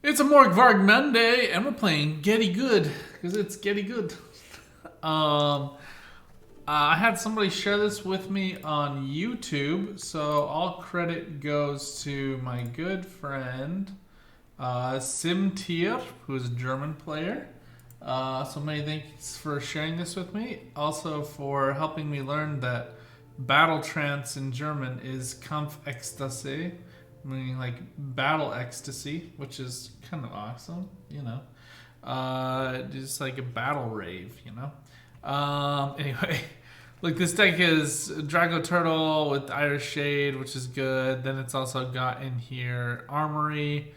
It's a Morkvarg Monday, and we're playing Gedy Good because it's Gedy Good. I had somebody share this with me on YouTube, so all credit goes to my good friend Simtier, who is a German player. So many thanks for sharing this with me. Also for helping me learn that battle trance in German is Kampfecstasy, meaning like battle ecstasy, which is kind of awesome, you know. Just like a battle rave, you know. Anyway, like this deck is Drago Turtle with Iris Shade, which is good. Then it's also got in here Armory.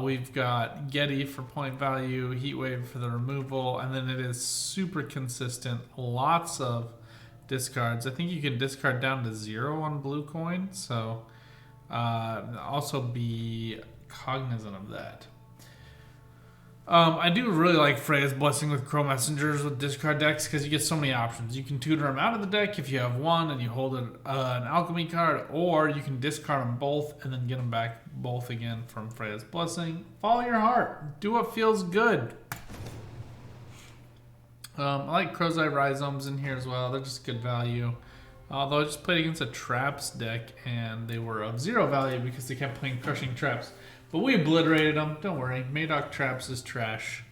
We've got Gedy for point value, Heatwave for the removal, and then it is super consistent. Lots of discards. I think you can discard down to 0 on blue coin, so also be cognizant of that. I do really like Freya's Blessing with Crow Messengers with discard decks because you get so many options. You can tutor them out of the deck if you have one and you hold an alchemy card, or you can discard them both and then get them back both again from Freya's Blessing. Follow your heart. Do what feels good. I like Crow's Eye Rhizomes in here as well. They're just good value. Although I just played against a Traps deck and they were of 0 value because they kept playing Crushing Traps. But we obliterated them. Don't worry. Madoc Traps is trash.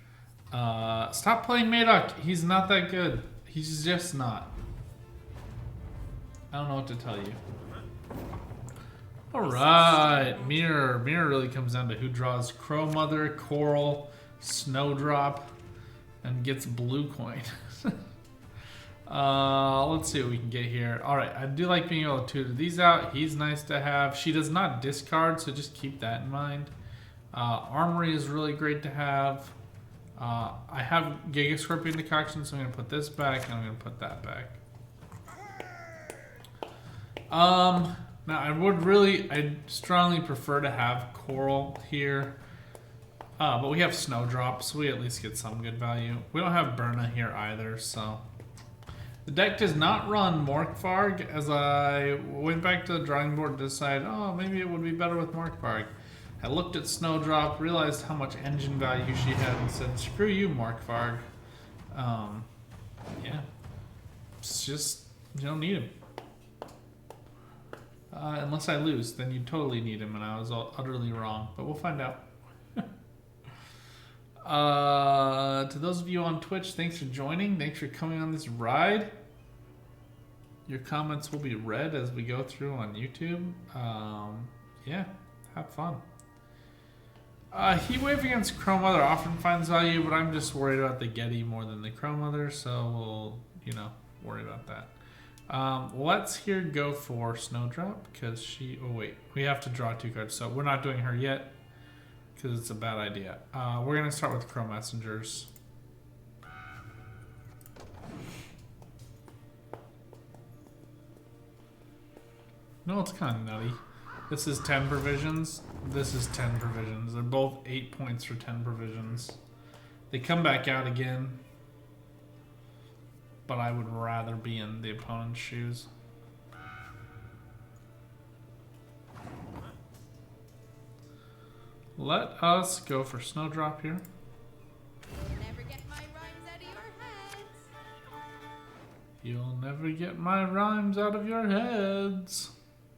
Stop playing Madoc. He's not that good. He's just not. I don't know what to tell you. Alright. Mirror. Mirror really comes down to who draws Crow Mother, Coral, Snowdrop, and gets blue coin. Let's see what we can get here. Alright, I do like being able to tutor these out. He's nice to have. She does not discard, so just keep that in mind. Armory is really great to have. I have Giga Scorpion Decoction, so I'm going to put this back and I'm going to put that back. Now I'd strongly prefer to have Coral here. But we have Snowdrop, so we at least get some good value. We don't have Burna here either, so... The deck does not run Morkvarg, as I went back to the drawing board to decide, oh, maybe it would be better with Morkvarg. I looked at Snowdrop, realized how much engine value she had, and said, screw you, Morkvarg. Yeah. It's just, you don't need him. Unless I lose, then you totally need him, and I was utterly wrong. But we'll find out. To those of you on Twitch, thanks for joining. Thanks for coming on this ride. Your comments will be read as we go through on YouTube. Yeah, have fun. Heatwave against Crow Mother often finds value, but I'm just worried about the Gedy more than the Crow Mother, so we'll, you know, worry about that. Let's here go for Snowdrop, because she... Oh, wait. We have to draw 2 cards, so we're not doing her yet. Because it's a bad idea. We're going to start with Crow Messengers. No, it's kind of nutty. This is 10 provisions. This is 10 provisions. They're both 8 points for 10 provisions. They come back out again. But I would rather be in the opponent's shoes. Let us go for Snowdrop here. You'll never get my rhymes out of your heads.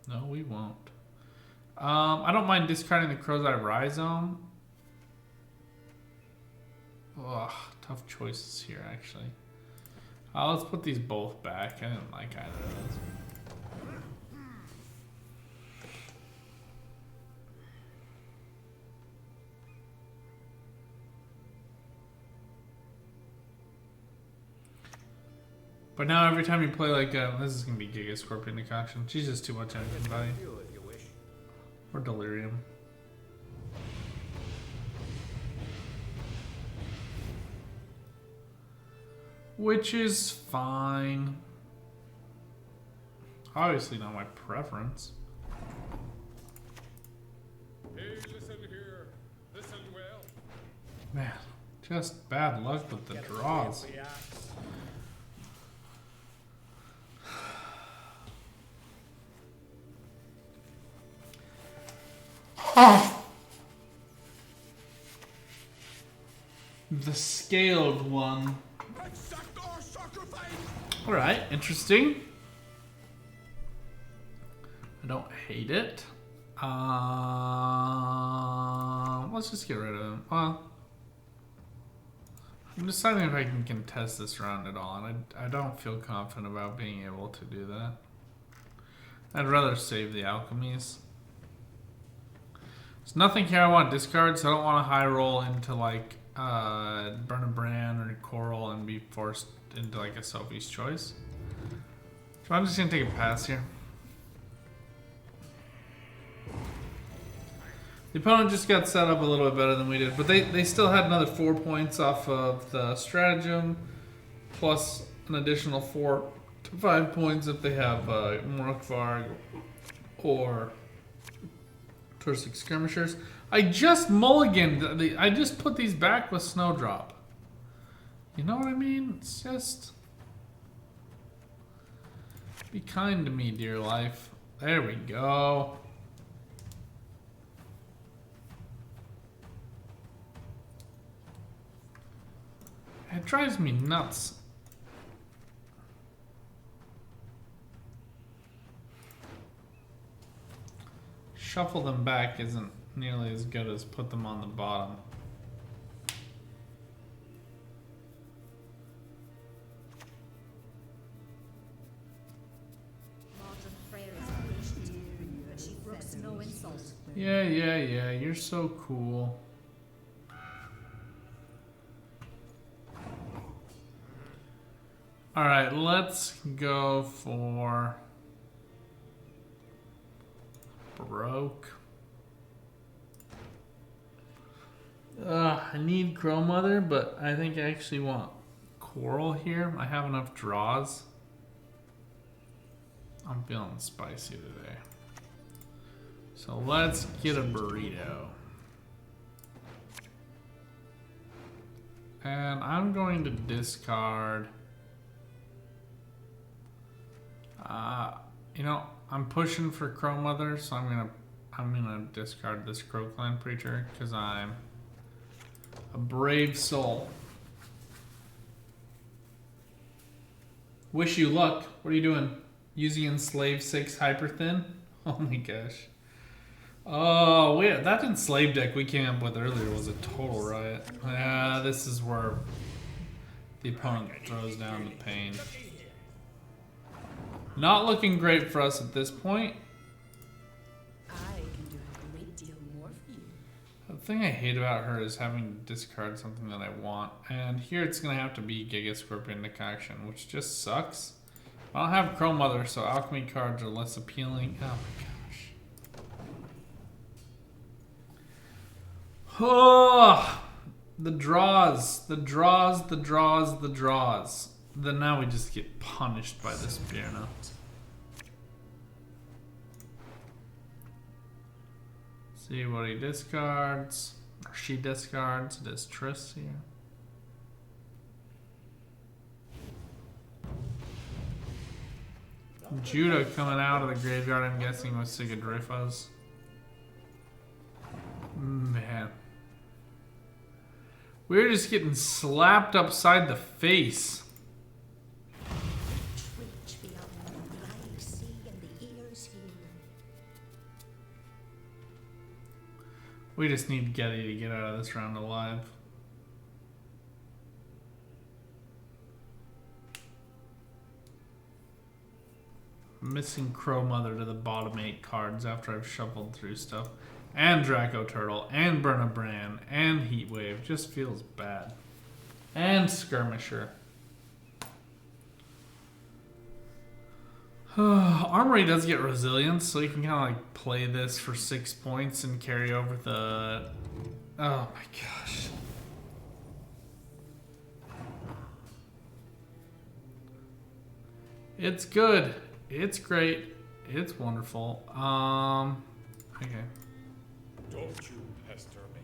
No, we won't. I don't mind discarding the Crow's Eye Rhizome. Ugh, tough choices here, actually. Let's put these both back. I didn't like either of those. But now every time you play like this is gonna be Giga Scorpion Decoction. She's just too much engine value. Or Delirium. Which is fine. Obviously not my preference. Hey, listen here. Listen well. Man, just bad luck with the draws. the scaled one. Exact or sacrifice. Alright, interesting. I don't hate it. Let's just get rid of him. Well, I'm deciding if I can contest this round at all, and I don't feel confident about being able to do that. I'd rather save the alchemies. There's nothing here I want to discard, so I don't want to high roll into like Burn a Brand or Coral and be forced into like a Sophie's Choice. So I'm just gonna take a pass here. The opponent just got set up a little bit better than we did, but they still had another 4 points off of the stratagem, plus an additional 4 to 5 points if they have Morkvarg or Touristic Skirmishers. I just mulliganed. I just put these back with Snowdrop. You know what I mean? It's just... Be kind to me, dear life. There we go. It drives me nuts. Shuffle them back isn't nearly as good as put them on the bottom. Yeah, you're so cool. Alright, let's go for Broke. I need Crow Mother, but I think I actually want Coral here. I have enough draws. I'm feeling spicy today. So let's get a burrito. And I'm going to discard... you know, I'm pushing for Crow Mother, so I'm gonna discard this Crow Clan Preacher because I'm a brave soul. Wish you luck. What are you doing? Using Enslave 6 Hyper Thin? Oh my gosh. Oh wait, that Enslave deck we came up with earlier was a total riot. Yeah, this is where the opponent throws down the pain. Not looking great for us at this point. I can do a great deal more for you. The thing I hate about her is having to discard something that I want. And here it's going to have to be Giga Scorpion Decoction, which just sucks. I don't have Crow Mother, so alchemy cards are less appealing. Oh my gosh. Oh, the draws. Then now we just get punished by this Bierna. See what he discards. Or she discards. It is Triss here. Judah coming out of the graveyard, I'm guessing, with Sigadrifas. Man. We're just getting slapped upside the face. We just need Gedy to get out of this round alive. Missing Crow Mother to the bottom 8 cards after I've shuffled through stuff. And Draco Turtle, and Burn a Brand, and Heat Wave. Just feels bad. And Skirmisher. Armory does get resilience, so you can kind of like play this for 6 points and carry over the... Oh my gosh. It's good. It's great. It's wonderful. Okay. Don't you pester me.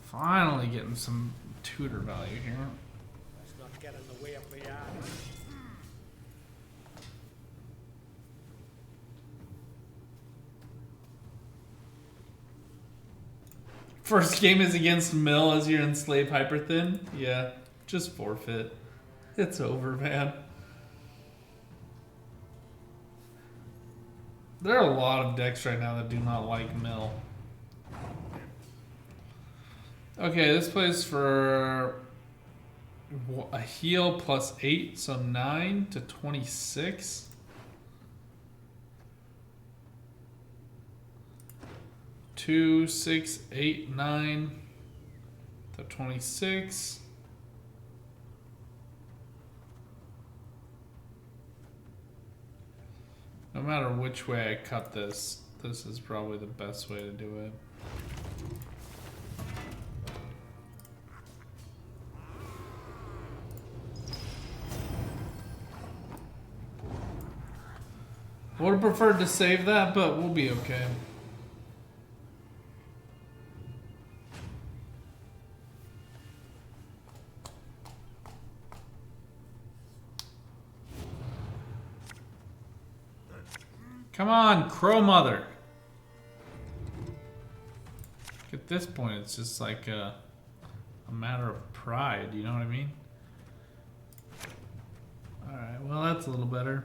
Finally getting some tutor value here. Let's not get in the way of the eye. First game is against Mill as your Enslave hyper thin. Yeah, just forfeit. It's over, man. There are a lot of decks right now that do not like Mill. Okay, this plays for a heal plus 8, so 9 to 26. Two, 6, 8, 9 to 26. No matter which way I cut this, this is probably the best way to do it. Would have preferred to save that, but we'll be okay. Come on, Crow Mother. At this point, it's just like a matter of pride, you know what I mean? Alright, well, that's a little better.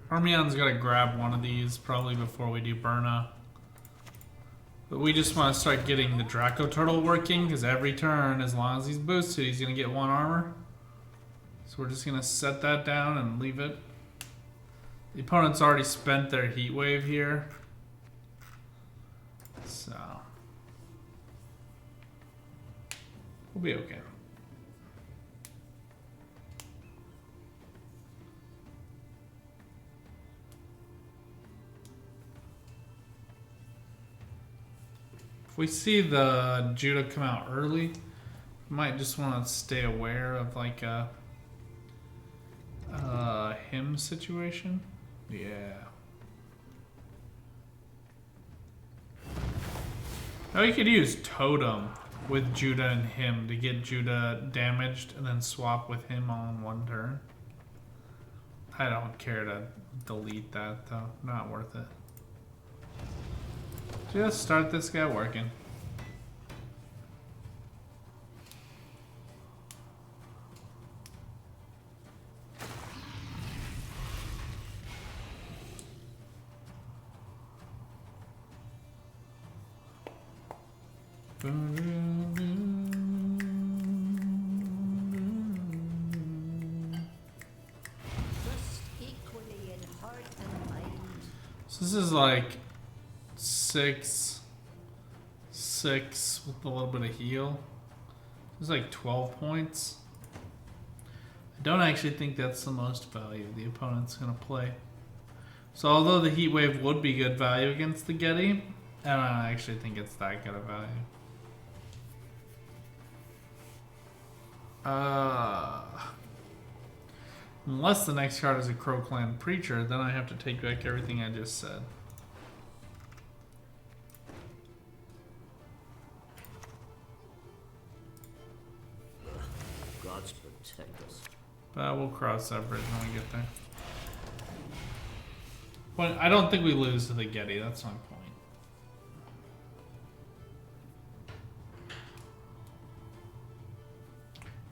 Armion's got to grab one of these probably before we do Burna. But we just want to start getting the Draco Turtle working because every turn, as long as he's boosted, he's going to get 1 armor. So we're just going to set that down and leave it. The opponent's already spent their Heat Wave here. So we'll be okay. If we see the Judah come out early, we might just want to stay aware of like a him situation. Yeah. Now we could use Totem with Judah and him to get Judah damaged and then swap with him on 1 turn. I don't care to delete that though. Not worth it. Just start this guy working. So this is like 6, 6 with a little bit of heal. It's like 12 points. I don't actually think that's the most value the opponent's going to play. So although the Heat Wave would be good value against the Gedy, I don't actually think it's that good of value. Unless the next card is a Crow Clan Preacher, then I have to take back everything I just said. Gods protect us. But we'll cross that bridge when we get there. But I don't think we lose to the Gedy, that's my point.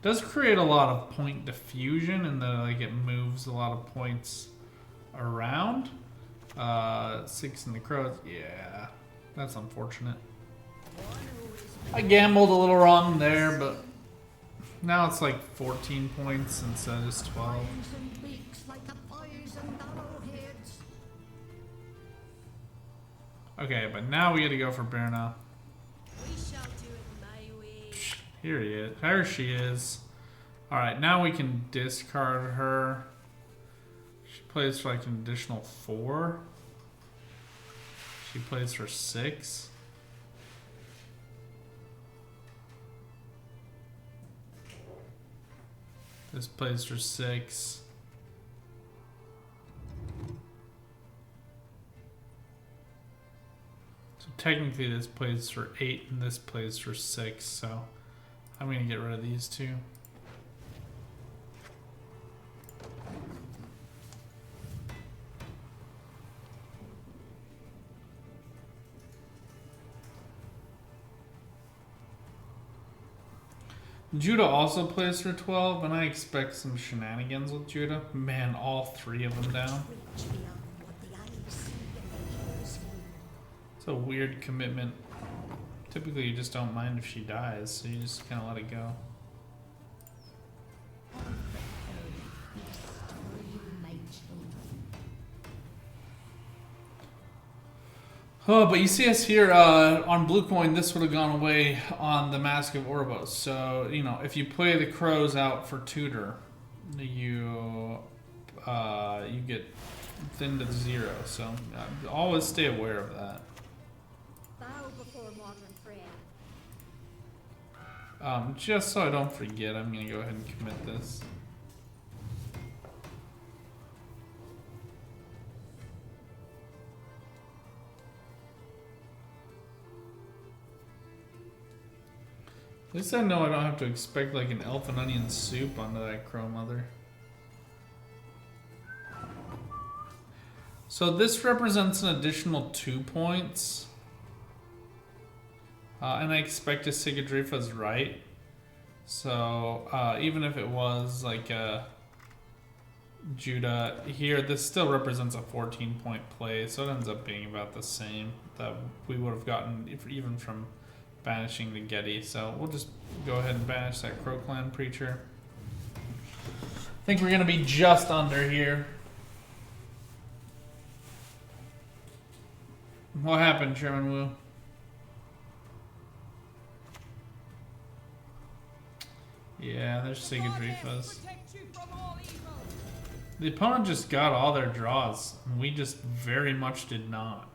Does create a lot of point diffusion in that like it moves a lot of points around. 6 in the crows, yeah, that's unfortunate. I gambled a little wrong there, but now it's like 14 points instead of just 12. Okay, but now we gotta go for Berna. We shall do it my way. Here he is. There she is. Alright, now we can discard her. She plays for like an additional 4. She plays for 6. This plays for 6. So technically this plays for 8 and this plays for 6, so I'm going to get rid of these two. Judah also plays for 12, and I expect some shenanigans with Judah. Man, all 3 of them down. Reach beyond what the eyes see and the ears hear. It's a weird commitment. Typically, you just don't mind if she dies, so you just kind of let it go. Oh, but you see us here on Blue Coin, this would have gone away on the Mask of Orbos. So, you know, if you play the crows out for tutor, you get thinned to 0. So always stay aware of that. Bow before modern friend. Just so I don't forget, I'm going to go ahead and commit this. At least I know I don't have to expect like an elf and onion soup onto that crow mother. So this represents an additional 2 points. And I expect a Sigadrifa's right. So even if it was like a Judah here, this still represents a 14-point play. So it ends up being about the same that we would have gotten even from banishing the Gedy. So we'll just go ahead and banish that Crow Clan Preacher. I think we're going to be just under here. What happened, Sherman Wu? Yeah, there's Sigadrifas. The opponent just got all their draws, and we just very much did not.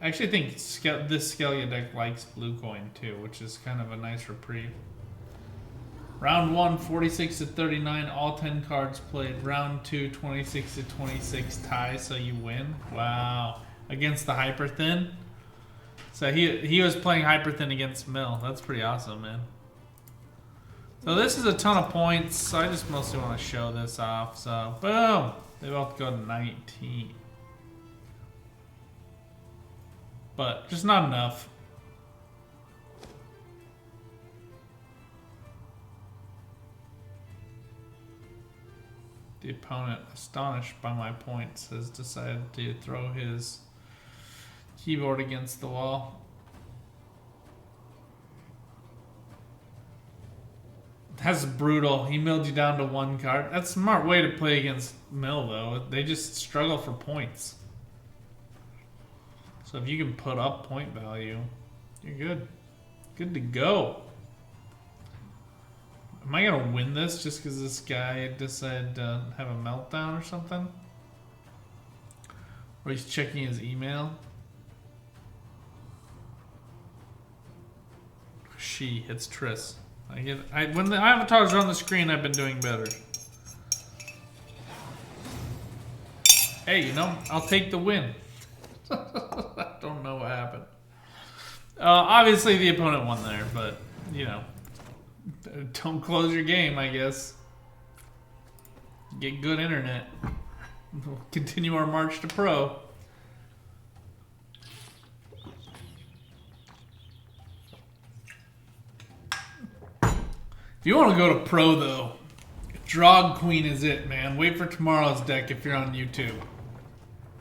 I actually think this Skellige deck likes blue coin too, which is kind of a nice reprieve. Round 1, 46 to 39, all 10 cards played. Round 2, 26 to 26 tie, so you win. Wow. Against the Hyper Thin. So he was playing Hyper Thin against Mill. That's pretty awesome, man. So this is a ton of points. So I just mostly want to show this off. So boom. They both go to 19. But just not enough. The opponent, astonished by my points, has decided to throw his keyboard against the wall. That's brutal. He milled you down to 1 card. That's a smart way to play against Mill, though. They just struggle for points. So if you can put up point value, you're good. Good to go. Am I going to win this just because this guy decided to have a meltdown or something? Or he's checking his email? She, it's Triss. When the avatars are on the screen, I've been doing better. Hey, you know, I'll take the win. I don't know what happened. Obviously, the opponent won there, but, you know, don't close your game, I guess. Get good internet. We'll continue our march to pro. If you want to go to pro, though, Drog Queen is it, man. Wait for tomorrow's deck if you're on YouTube.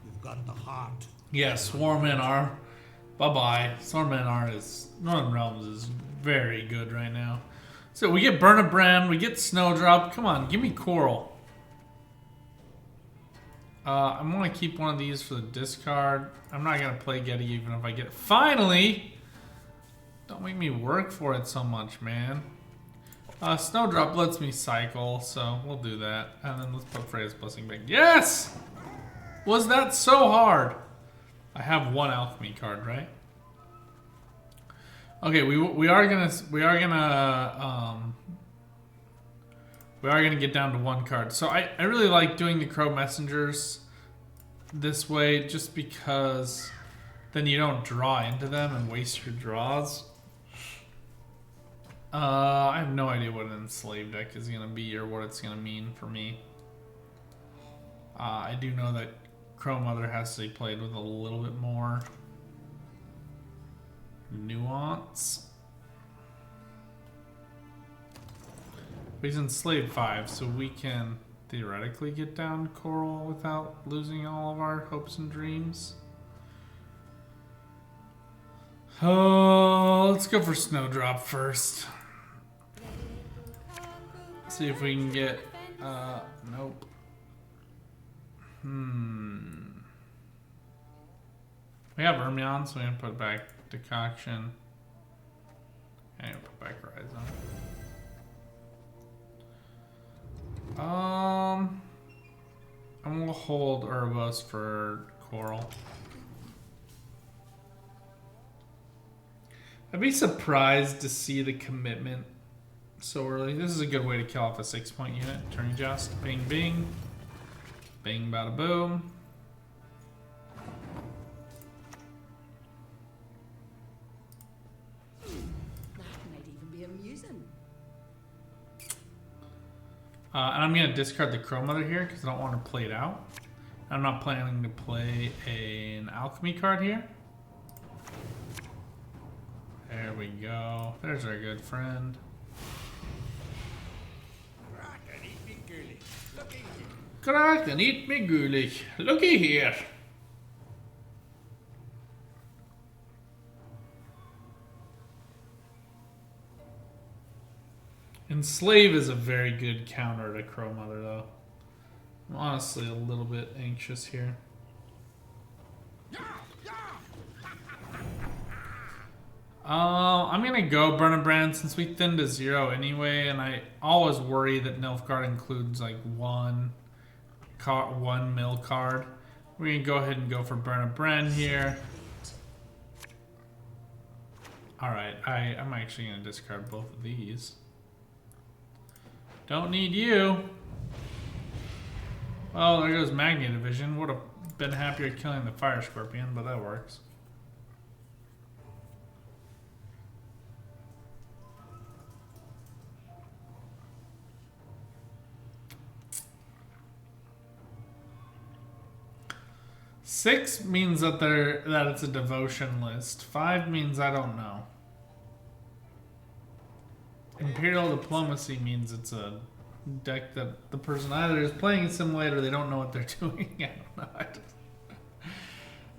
You've got the heart. Yeah, Swarm-NR. Bye-bye. Swarm-NR is... Northern Realms is very good right now. So we get Burn a Brand, we get Snowdrop. Come on, give me Coral. I'm going to keep one of these for the discard. I'm not going to play Gedy even if I get... Finally! Don't make me work for it so much, man. Snowdrop lets me cycle, so we'll do that. And then let's put Freya's Blessing back. Yes! Was that so hard? I have 1 alchemy card, right? Okay, we are gonna get down to 1 card. So I really like doing the Crow Messengers this way just because then you don't draw into them and waste your draws. I have no idea what an Enslave deck is going to be or what it's going to mean for me. I do know that Crow Mother has to be played with a little bit more nuance. But he's Enslave 5, so we can theoretically get down Coral without losing all of our hopes and dreams. Oh, let's go for Snowdrop first. See if we can get, nope. We have Ermion, so we're gonna put back Decoction. And put back Horizon. And we'll hold Urbos for Coral. I'd be surprised to see the commitment so early. This is a good way to kill off a 6-point unit. Turn just, bing bing. Bing bada boom. That might even be amusing. And I'm going to discard the Crow Mother here because I don't want to play it out. I'm not planning to play an Alchemy card here. There we go. There's our good friend. Crack and eat me ghoulish. Looky here. Enslave is a very good counter to Crow Mother, though. I'm honestly a little bit anxious here. I'm gonna go Burn a Brand since we thinned to 0 anyway, and I always worry that Nilfgaard includes like one mill card. We're gonna go ahead and go for Burn a Brand here. Alright, I'm actually gonna discard both of these. Don't need you. Well, there goes Magnia Division. Would have been happier killing the Fire Scorpion, but that works. Six means that it's a devotion list. 5 means I don't know. Imperial Diplomacy means it's a deck that the person either is playing a simulator or they don't know what they're doing. I don't know.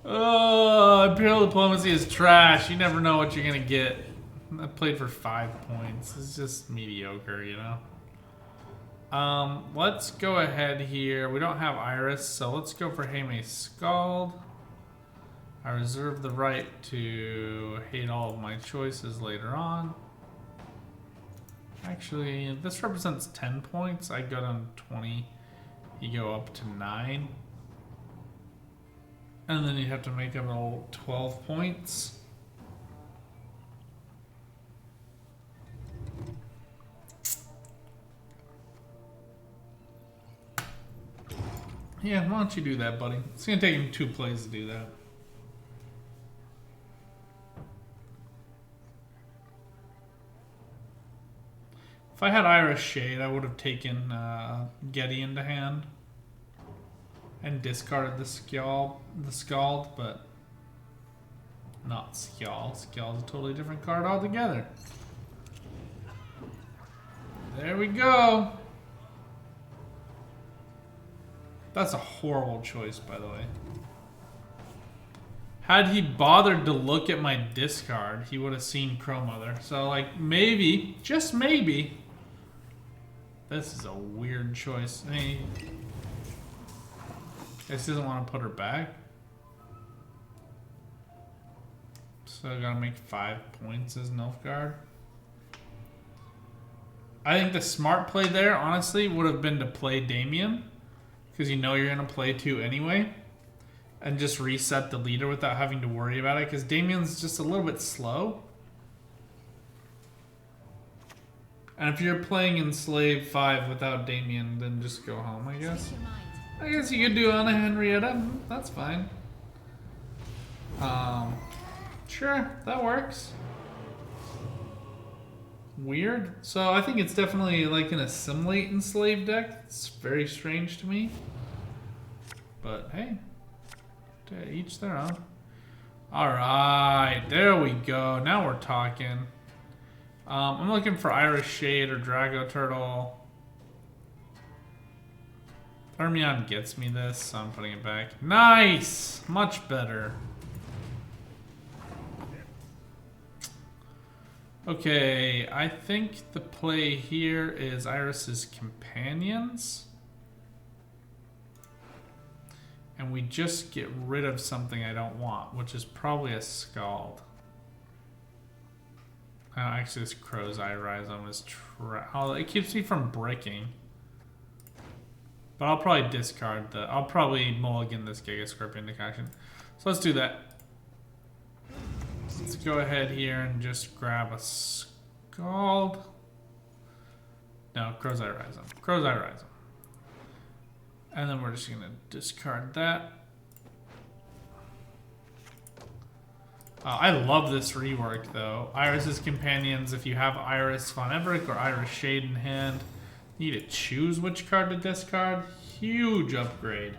Oh, Imperial Diplomacy is trash. You never know what you're gonna get. I played for 5 points. It's just mediocre, you know. Let's go ahead here. We don't have Iris, so let's go for Hame Scald. I reserve the right to hate all of my choices later on. Actually, this represents 10 points. I go down 20. You go up to 9. And then you have to make up all 12 points. Yeah, why don't you do that, buddy? It's gonna take him 2 plays to do that. If I had Iris Shade, I would have taken Gedy into hand and discarded the Scald, but not Skjald. Skjald's a totally different card altogether. There we go. That's a horrible choice, by the way. Had he bothered to look at my discard, he would have seen Crow Mother. So, like, maybe, just maybe, this is a weird choice. Hey, guess he doesn't want to put her back. So I gotta make 5 points as Nilfgaard. I think the smart play there, honestly, would have been to play Damien. Because you know you're going to play 2 anyway. And just reset the leader without having to worry about it. Because Damien's just a little bit slow. And if you're playing Enslave 5 without Damien, then just go home, I guess. I guess you could do Anna Henrietta. That's fine. Sure, that works. Weird. So I think it's definitely like an assimilate Enslave deck. It's very strange to me. But hey, to each their own. Alright, there we go. Now we're talking. I'm looking for Iris Shade or Drago Turtle. Thermion gets me this, so I'm putting it back. Nice! Much better. Okay, I think the play here is Iris's Companions. And we just get rid of something I don't want, which is probably a Scald. Oh, actually, this Crow's Eye Rhizome is oh, it keeps me from breaking. But I'll probably discard the... I'll probably mulligan this Giga Scorpion decoction. So let's do that. Let's go ahead here and just grab a Scald. No, Crow's Eye Rhizome. Crow's Eye Rhizome. And then we're just going to discard that. I love this rework, though. Iris's Companions, if you have Iris Von Everett or Iris Shade in hand, you need to choose which card to discard. Huge upgrade.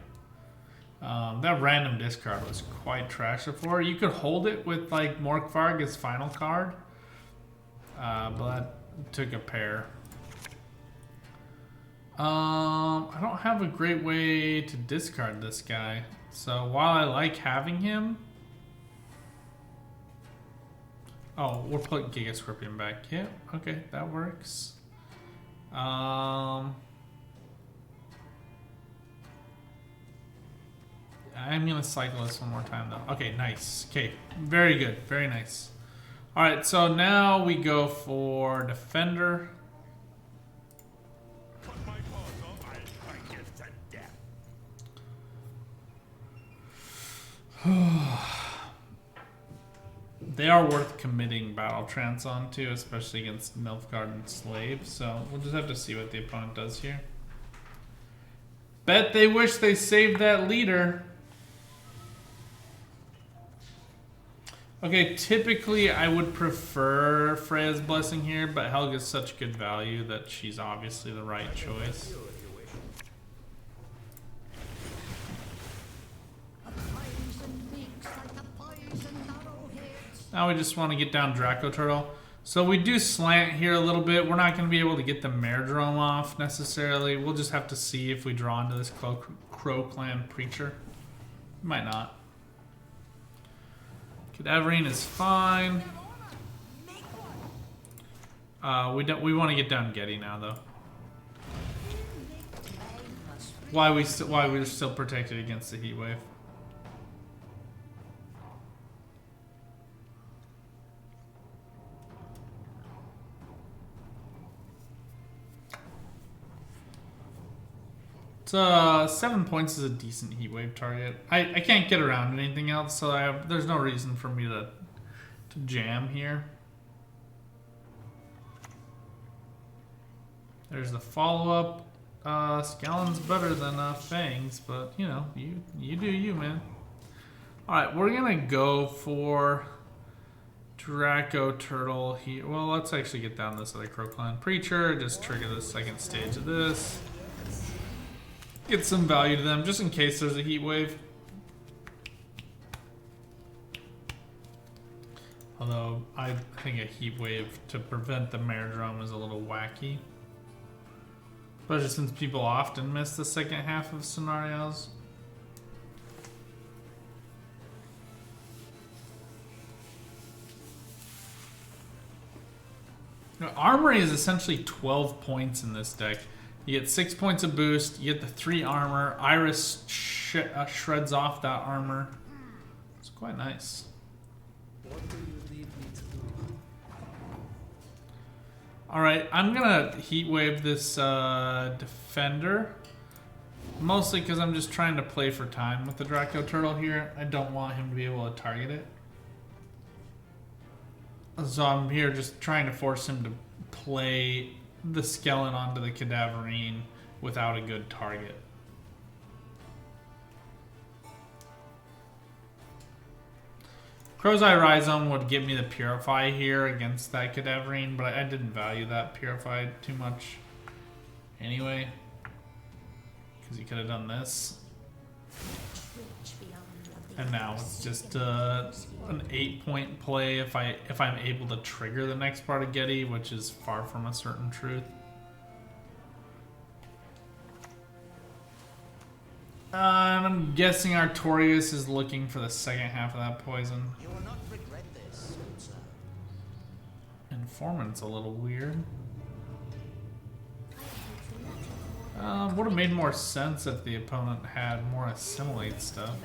That random discard was quite trash before. You could hold it with, like, Morkvarg as final card. But that took a pair. I don't have a great way to discard this guy. So while I like having him... Oh, we're putting Giga Scorpion back. Yeah, okay, that works. I'm gonna cycle this one more time though. Okay, nice. Okay, very good, very nice. Alright, so now we go for Defender. They are worth committing Battle Trance onto, especially against Nilfgaard and Slave, so we'll just have to see what the opponent does here. Bet they wish they saved that leader. Okay, typically I would prefer Freya's Blessing here, but Helga's such good value that she's obviously the right choice. Now we just want to get down Draco Turtle. So we do slant here a little bit. We're not going to be able to get the Mare-Drome off necessarily. We'll just have to see if we draw into this Crow Clan Preacher. Might not. Cadaverine is fine. We want to get down Gedy now though. Why we're still protected against the heat wave. So 7 points is a decent heat wave target. I can't get around anything else, so there's no reason for me to jam here. There's the follow-up. Scallon's better than Fangs, but you know, you do you, man. Alright, we're gonna go for Draco Turtle here. Well, let's actually get down this other Crow Clan Preacher. Just trigger the second stage of this. Get some value to them, just in case there's a heat wave. Although, I think a heat wave to prevent the Mare-Drome is a little wacky. Especially since people often miss the second half of scenarios. Now, Armory is essentially 12 points in this deck. You get 6 points of boost, you get the 3 armor, Iris shreds off that armor. It's quite nice. Alright, I'm gonna heat wave this Defender. Mostly because I'm just trying to play for time with the Draco Turtle here. I don't want him to be able to target it. So I'm here just trying to force him to play the Skellen onto the Cadaverine without a good target. Crow's Eye Rhizome would give me the Purify here against that Cadaverine, but I didn't value that Purify too much anyway. Because he could have done this. And now it's just an 8-point play if I'm able to trigger the next part of Gedy, which is far from a certain truth. And I'm guessing Artorias is looking for the second half of that poison. You will not regret this, sir. Informant's a little weird. Would have made more sense if the opponent had more assimilate stuff.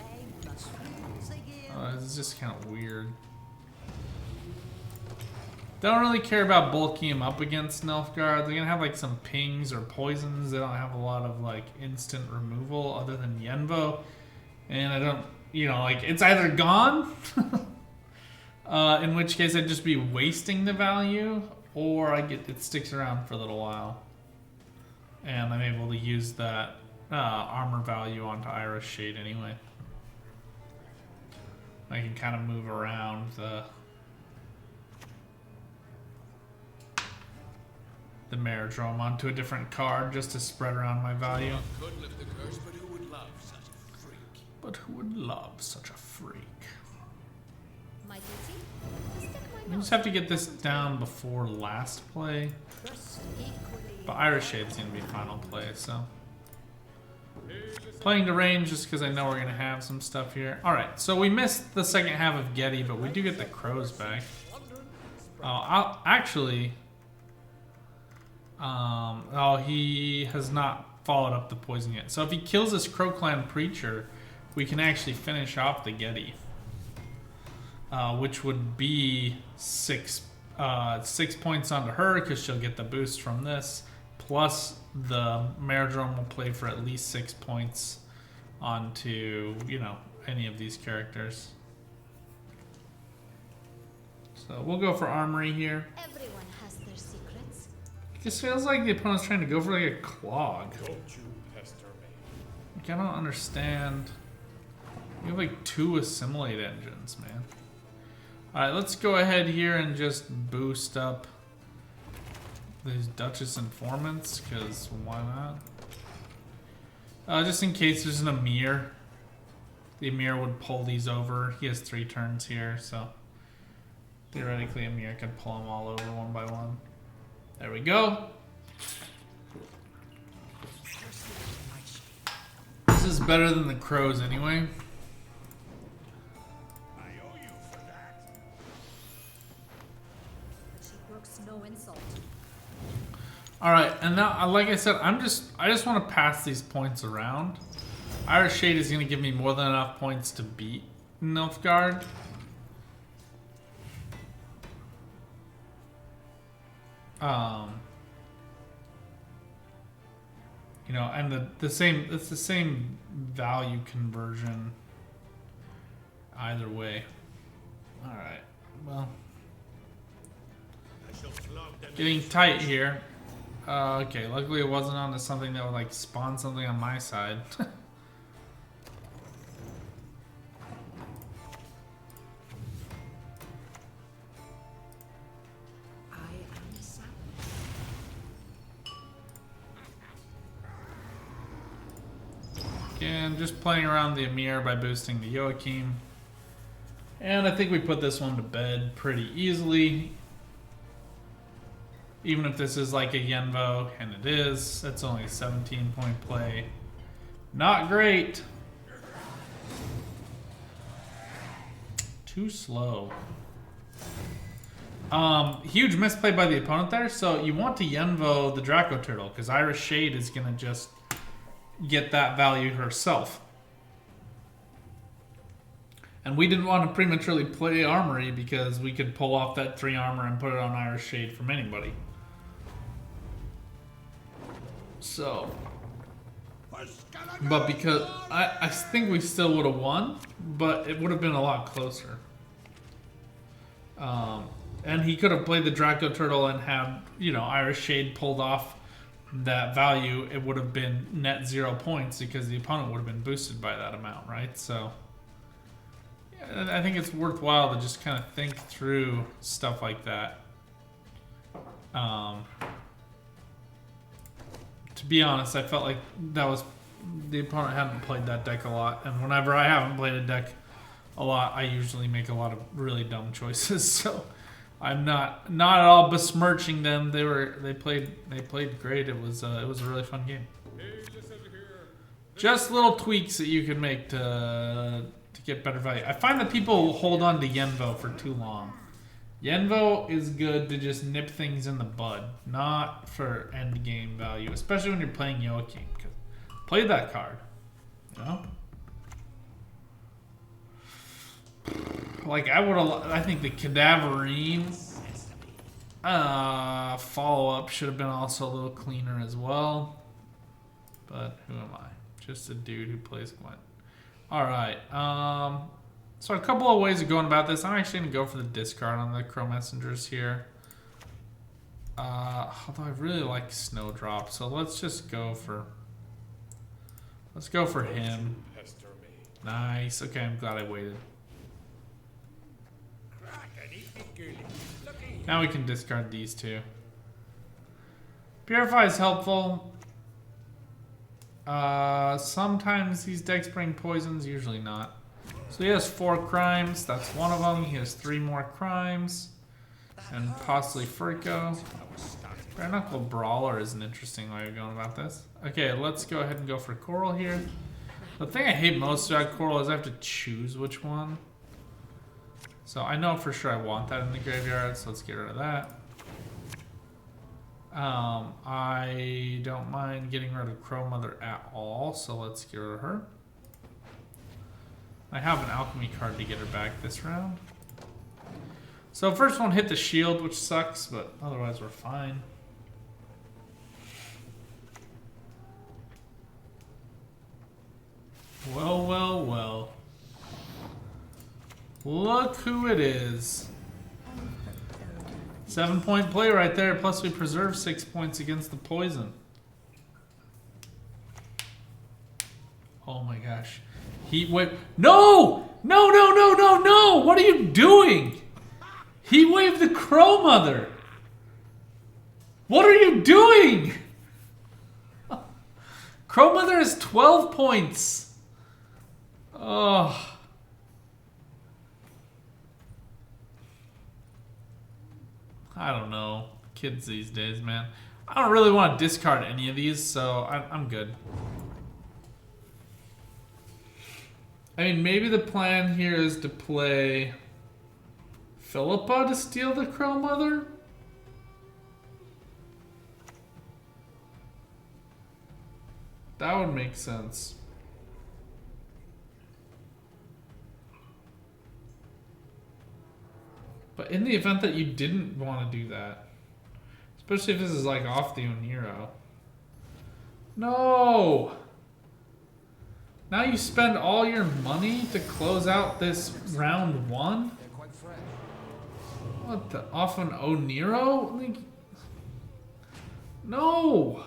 It's just kind of weird. Don't really care about bulking him up against Nilfgaard. They're gonna have like some pings or poisons. They don't have a lot of like instant removal other than Yenvo. And I don't, you know, like it's either gone, in which case I'd just be wasting the value, or it sticks around for a little while. And I'm able to use that armor value onto Iris Shade anyway. I can kind of move around the Maridrome onto a different card just to spread around my value. Could lift the curse, but who would love such a freak? But who would love such a freak? My duty? Stick my We just have to get this down before last play. But Iris Shade's gonna be final play, so. Playing to range just because I know we're gonna have some stuff here. Alright, so we missed the second half of Gedy, but we do get the crows back. I'll actually. He has not followed up the poison yet. So if he kills this Crow Clan Preacher, we can actually finish off the Gedy. Which would be 6 points onto her because she'll get the boost from this. Plus the Maridrome will play for at least 6 points onto, you know, any of these characters. So we'll go for Armory here. Everyone has their secrets. It just feels like the opponent's trying to go for like a clog. Don't you pester me. Like, I don't understand. You have like 2 assimilate engines, man. Alright, let's go ahead here and just boost up these Duchess Informants, because why not? Just in case there's an Emir. The Emir would pull these over. He has 3 turns here, so theoretically Emir could pull them all over one by one. There we go. This is better than the crows anyway. She brooks no insult. All right, and now, like I said, I just want to pass these points around. Iris Shade is going to give me more than enough points to beat Nilfgaard. You know, and it's the same value conversion either way. All right, well, getting tight here. Okay, luckily it wasn't onto something that would like spawn something on my side. Again, just playing around the Emir by boosting the Joachim. And I think we put this one to bed pretty easily. Even if this is like a Yenvo, and it is, that's only a 17-point play. Not great. Too slow. Huge misplay by the opponent there. So you want to Yenvo the Draco Turtle, because Iris Shade is going to just get that value herself. And we didn't want to prematurely play Armory because we could pull off that 3 armor and put it on Iris Shade from anybody. So, but because I think we still would have won, but it would have been a lot closer. And he could have played the Draco Turtle and had, you know, Iris Shade pulled off that value. It would have been net 0 points because the opponent would have been boosted by that amount, right? So, I think it's worthwhile to just kind of think through stuff like that. To be honest, I felt like that was the opponent hadn't played that deck a lot, and whenever I haven't played a deck a lot, I usually make a lot of really dumb choices. So I'm not at all besmirching them. They played great. It was a really fun game. Hey, listen here. Just little tweaks that you can make to get better value. I find that people hold on to Yenvo for too long. Yenvo is good to just nip things in the bud, not for end game value, especially when you're playing Joachim. Play that card, you know. Like I think the Cadaverine follow up should have been also a little cleaner as well. But who am I? Just a dude who plays Gwent. All right. So a couple of ways of going about this. I'm actually gonna go for the discard on the Crow Messengers here. Although I really like Snowdrop, so let's just go for. Let's go for him. Nice. Okay, I'm glad I waited. Now we can discard these two. Purify is helpful. Sometimes these decks bring poisons, usually not. So he has 4 crimes. That's one of them. He has 3 more crimes. And possibly Furco. Bare Knuckle Brawler is an interesting way of going about this. Okay, let's go ahead and go for Coral here. The thing I hate most about Coral is I have to choose which one. So I know for sure I want that in the graveyard, so let's get rid of that. I don't mind getting rid of Crow Mother at all, so let's get rid of her. I have an alchemy card to get her back this round. So first one hit the shield, which sucks, but otherwise we're fine. Well, well, well. Look who it is. 7-point play right there, plus we preserve 6 points against the poison. Oh my gosh. Heat wave. No! No, no, no, no, no! What are you doing? Heat wave the Crow Mother. What are you doing? Crow Mother is 12 points. Oh. I don't know. Kids these days, man. I don't really want to discard any of these, so I'm good. I mean, maybe the plan here is to play Philippa to steal the Crow Mother? That would make sense. But in the event that you didn't want to do that, especially if this is like off the Oniro. No! Now you spend all your money to close out this round 1? They're quite fresh. What the? Off an Oniro? Like, no!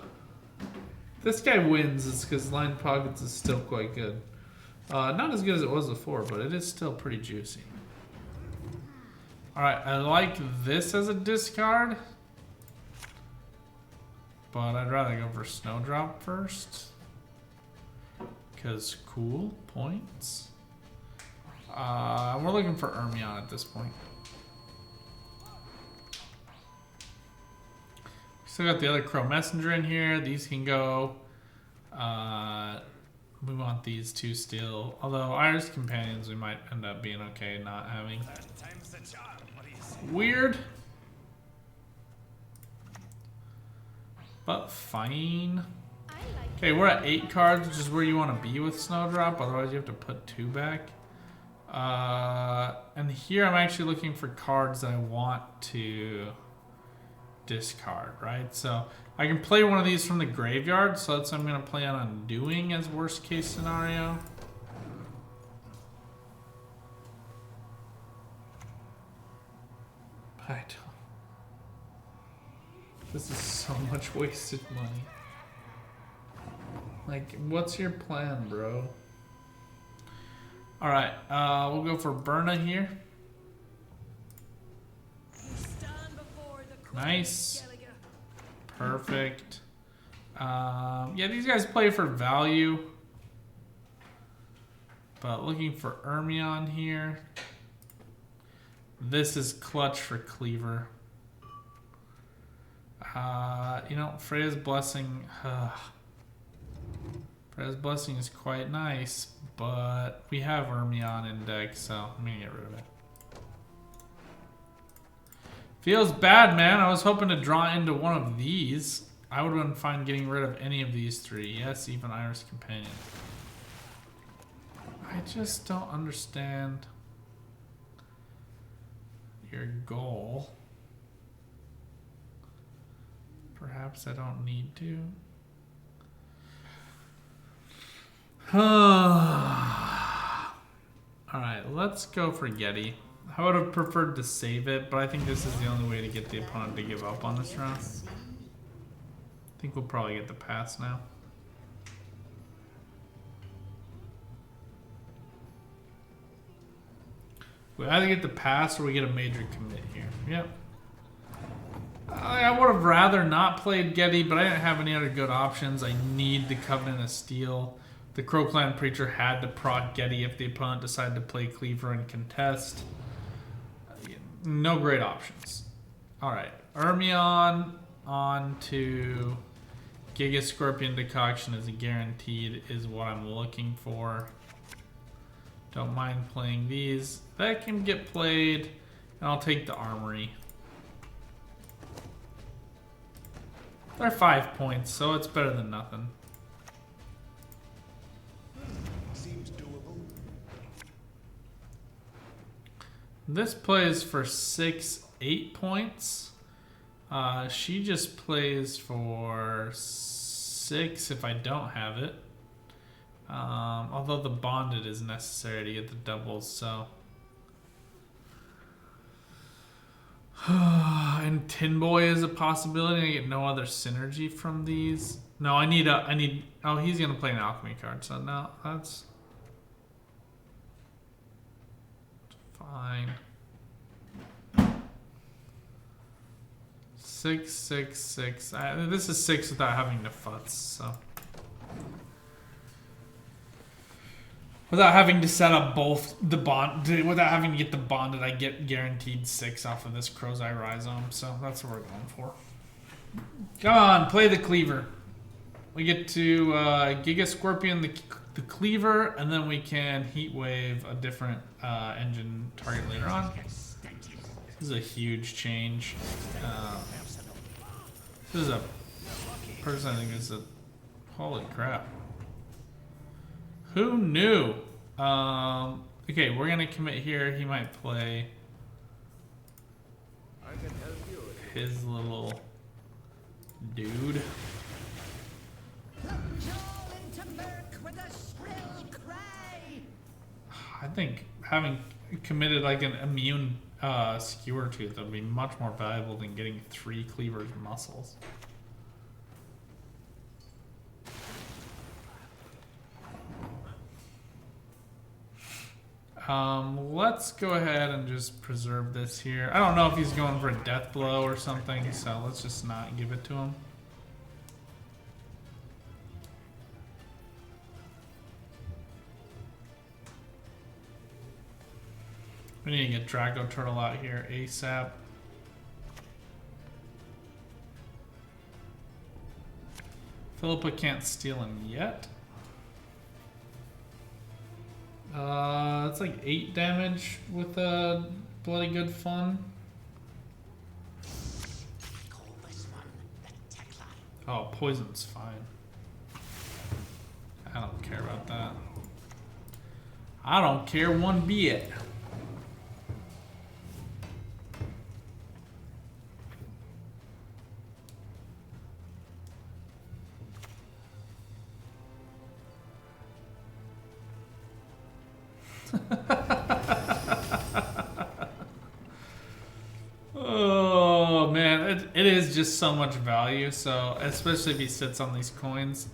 If this guy wins, it's because Line Pockets is still quite good. Not as good as it was before, but it is still pretty juicy. Alright, I like this as a discard. But I'd rather go for Snowdrop first. Because cool points. We're looking for Ermion at this point. Still got the other Crow Messenger in here. These can go. We want these two still. Although Iris Companions we might end up being okay not having. Weird. But fine. Okay, we're at 8 cards, which is where you want to be with Snowdrop. Otherwise you have to put 2 back. And here I'm actually looking for cards that I want to discard, right? So I can play one of these from the graveyard, so that's what I'm going to plan on doing as worst case scenario. I don't. This is so much wasted money. Like, what's your plan, bro? All right, we'll go for Berna here. Stand before the Queen Nice. Skellige. Perfect. Yeah, these guys play for value. But looking for Ermion here. This is clutch for Cleaver. You know, Freya's Blessing. Freya's Blessing is quite nice, but we have Ermion in deck, so I'm gonna get rid of it. Feels bad, man. I was hoping to draw into one of these. I would have been fine getting rid of any of these three. Yes, even Iris Companion. I just don't understand your goal. Perhaps I don't need to. Alright, let's go for Gedy. I would have preferred to save it, but I think this is the only way to get the opponent to give up on this round. I think we'll probably get the pass now. We either get the pass or we get a major commit here. Yep. I would have rather not played Gedy, but I didn't have any other good options. I need the Covenant of Steel. The Crow Clan Preacher had to proc Gedy if the opponent decided to play Cleaver and contest. No great options. Alright, Ermion on to Giga Scorpion Decoction is a guaranteed, is what I'm looking for. Don't mind playing these. That can get played, and I'll take the Armory. They're 5 points, so it's better than nothing. Seems doable. This plays for 8 points. She just plays for 6 if I don't have it. Although the bonded is necessary to get the doubles, so. And Tin Boy is a possibility. I get no other synergy from these. No, I need, oh, he's gonna play an alchemy card, so no, that's fine. 6, 6, 6. This is 6 without having to futz, so. Without having to set up both the bond, without having to get the bonded, I get guaranteed 6 off of this Crow's Eye Rhizome, so that's what we're going for. Come on, play the Cleaver. We get to Giga Scorpion the Cleaver, and then we can Heat Wave a different engine target later on. This is a huge change. This is a person I think is a holy crap. Who knew? Okay, we're gonna commit here. He might play his little dude. I think having committed like an immune skewer tooth would be much more valuable than getting 3 Cleaver's muscles. Let's go ahead and just preserve this here. I don't know if he's going for a death blow or something, so let's just not give it to him. We need to get Draco Turtle out here ASAP. Philippa can't steal him yet. It's like 8 damage with a Bloody Good Fun. Call this one the Decklist. Oh, poison's fine. I don't care about that. I don't care one bit. Oh man, it is just so much value, so especially if he sits on these coins.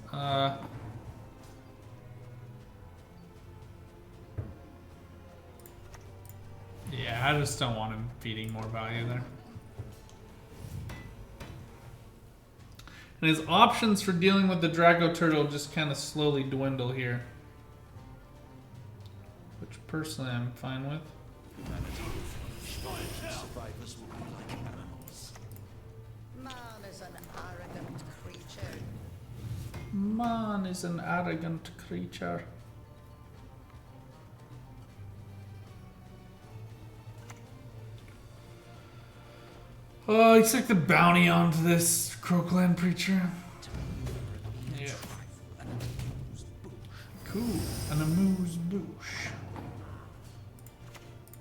Yeah, I just don't want him feeding more value there. And his options for dealing with the Draco Turtle just kind of slowly dwindle here. Which personally I'm fine with. Survivors will be like animals. Man is an arrogant creature. Man is an arrogant creature. Oh, he took the bounty onto this Croakland preacher. Yeah. Cool. An amuse bouche.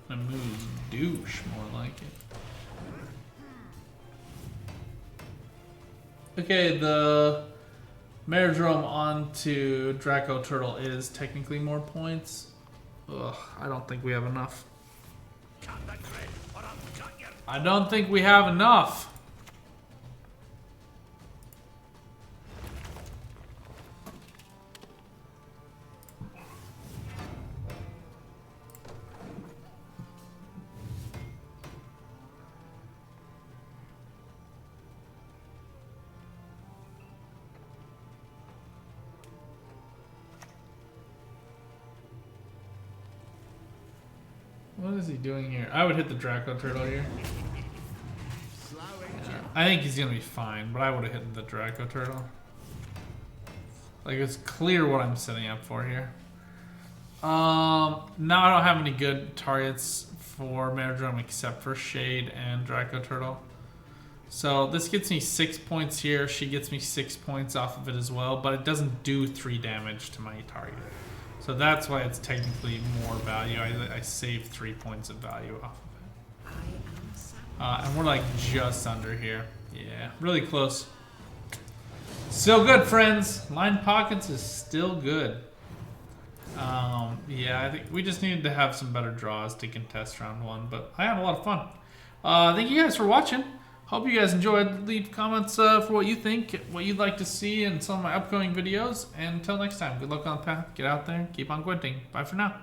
An amuse douche, more like it. Okay, the Maridrome onto Draco Turtle is technically more points. Ugh, I don't think we have enough. I don't think we have enough. What is he doing here? I would hit the Draco Turtle here. Yeah, I think he's gonna be fine, but I would have hit the Draco Turtle. Like, it's clear what I'm setting up for here. Now I don't have any good targets for Maridrome except for Shade and Draco Turtle. So this gets me 6 points here. She gets me 6 points off of it as well, but it doesn't do 3 damage to my target. So that's why it's technically more value. I saved 3 points of value off of it. And we're like just under here. Yeah, really close. Still good, friends. Line pockets is still good. Yeah, I think we just needed to have some better draws to contest round 1, but I had a lot of fun. Thank you guys for watching. Hope you guys enjoyed. Leave comments for what you think, what you'd like to see in some of my upcoming videos. And until next time, good luck on the path. Get out there, keep on Gwenting. Bye for now.